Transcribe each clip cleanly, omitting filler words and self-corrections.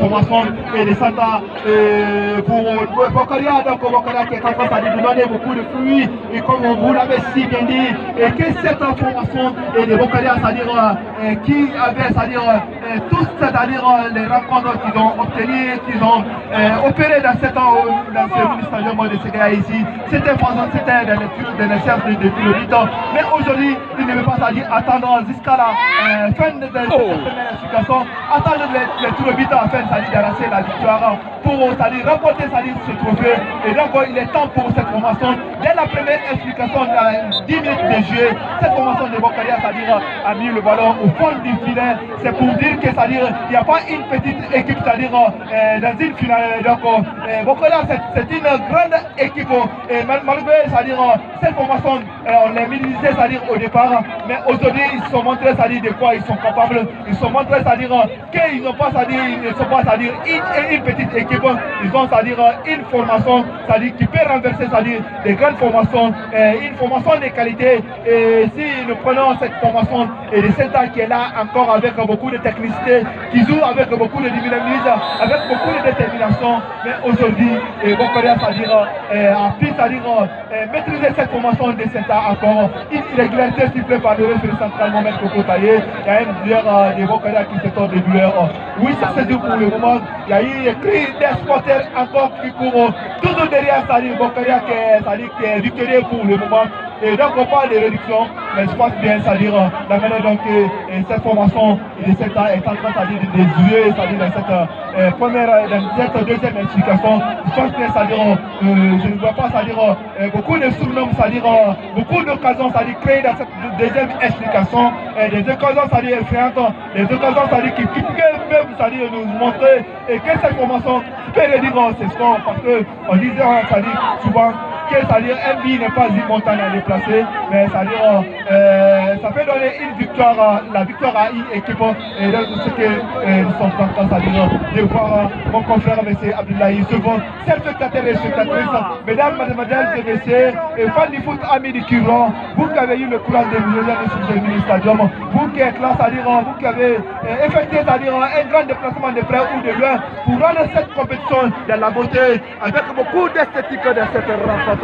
formation et de Santa pour Bokaria, donc Bokaria qui est en train de donner beaucoup de fruits et comme vous l'avez si bien dit, et que cette formation et de Bokaria, c'est-à-dire qui avait, c'est-à-dire tous, c'est-à-dire les rencontres qu'ils ont obtenues, qu'ils ont opérées dans ce ministère de Séguéa ici, c'était dans les séances de pilote, mais aujourd'hui, il ne veut pas, c'est-à-dire attendre jusqu'à la fin de cette première explication, attendre les tours de afin d'arracher la victoire pour remporter ce trophée. Et donc il est temps pour cette formation, dès la première explication, 10 minutes de jeu, cette formation de Bokaria, c'est-à-dire a mis le ballon au fond du filet. C'est pour dire que c'est-à-dire il n'y a pas une petite équipe, c'est-à-dire dans une finale. Donc Bokaria, c'est une grande équipe. Et malgré, c'est-à-dire cette formation, on l'a minimisé, c'est-à-dire au départ, mais aujourd'hui ils se sont montrés, c'est-à-dire de quoi ils sont capables. Ils se sont montrés, c'est-à-dire qu'ils n'ont pas, c'est-à-dire ils ne sont pas, c'est-à-dire une petite équipe. Ils ont, c'est-à-dire une formation, c'est-à-dire qui peut renverser, c'est-à-dire des grandes formations, une formation de qualité. Et si nous prenons cette formation et de cet qui est là encore avec beaucoup de technicité, qui joue avec beaucoup de dynamisme, avec beaucoup de détermination, mais aujourd'hui, Bokaria, c'est-à-dire a pu, c'est-à-dire maîtriser cette formation de cet encore. Une irrégularité sifflée par le référé central Mohamed Koko Taye. Il y a un joueur de Bokaria qui se tourne des joueurs. Oui, ça c'est tout pour le moment. Il y a eu un cri des supporters encore qui courent toujours derrière, c'est-à-dire Bokaria qui est victorieux pour le moment. Et donc on parle de réduction, mais je pense bien, c'est-à-dire la manière dont cette formation de cette est en train de jouer, c'est-à-dire dans cette deuxième explication, je pense bien, c'est-à-dire je ne vois pas, c'est-à-dire beaucoup de surnoms, c'est-à-dire beaucoup d'occasions, c'est-à-dire créées dans cette deuxième explication, des occasions, c'est-à-dire effrayantes, des occasions, c'est-à-dire qui peuvent, c'est-à-dire nous montrer et que cette formation peut réduire ce sport, parce qu'on disait, c'est-à-dire souvent, c'est-à-dire un billet n'est pas une montagne à déplacer, mais c'est-à-dire ça peut donner une victoire, la victoire à une équipe. Et donc ce que nous sommes contents, c'est-à-dire de voir mon confrère M. Abdoulaye Souvent, spectateurs et spectatrices, mesdames, mademoiselles et messieurs, et fans du foot, amis du Curon, vous qui avez eu le courage de nous rejoindre sur ce mini-stadium, vous qui êtes là, c'est-à-dire vous qui avez effectué, c'est-à-dire un grand déplacement de près ou de loin pour rendre cette compétition dans la beauté avec beaucoup d'esthétique dans cette rencontre.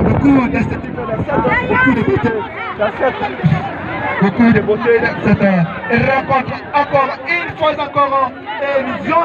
Beaucoup d'esthétique dans cette, beaucoup de beauté dans cette rencontre. Encore une fois, encore, vision,